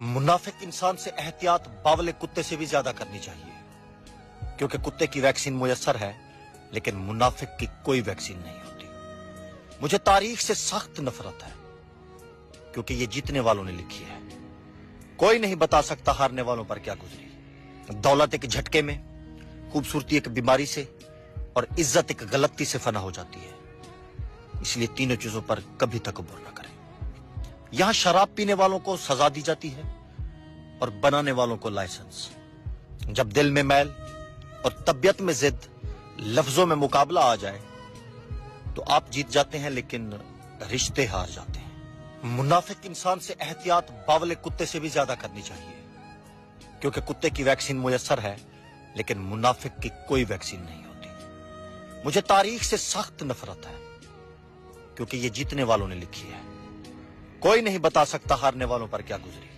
मुनाफिक इंसान से एहतियात बावले कुत्ते से भी ज्यादा करनी चाहिए, क्योंकि कुत्ते की वैक्सीन मुयस्सर है लेकिन मुनाफिक की कोई वैक्सीन नहीं होती। मुझे तारीख से सख्त नफरत है, क्योंकि ये जीतने वालों ने लिखी है। कोई नहीं बता सकता हारने वालों पर क्या गुजरी। दौलत एक झटके में, खूबसूरती एक बीमारी से और इज्जत एक गलती से फना हो जाती है। इसलिए तीनों चीजों पर कभी तकब्बुर न करें। यहां शराब पीने वालों को सजा दी जाती है और बनाने वालों को लाइसेंस। जब दिल में मैल और तबीयत में जिद, लफ्जों में मुकाबला आ जाए तो आप जीत जाते हैं लेकिन रिश्ते हार जाते हैं। मुनाफिक इंसान से एहतियात बावले कुत्ते से भी ज्यादा करनी चाहिए, क्योंकि कुत्ते की वैक्सीन मुयस्सर है लेकिन मुनाफिक की कोई वैक्सीन नहीं होती। मुझे तारीख से सख्त नफरत है, क्योंकि ये जीतने वालों ने लिखी है। कोई नहीं बता सकता हारने वालों पर क्या गुजरी।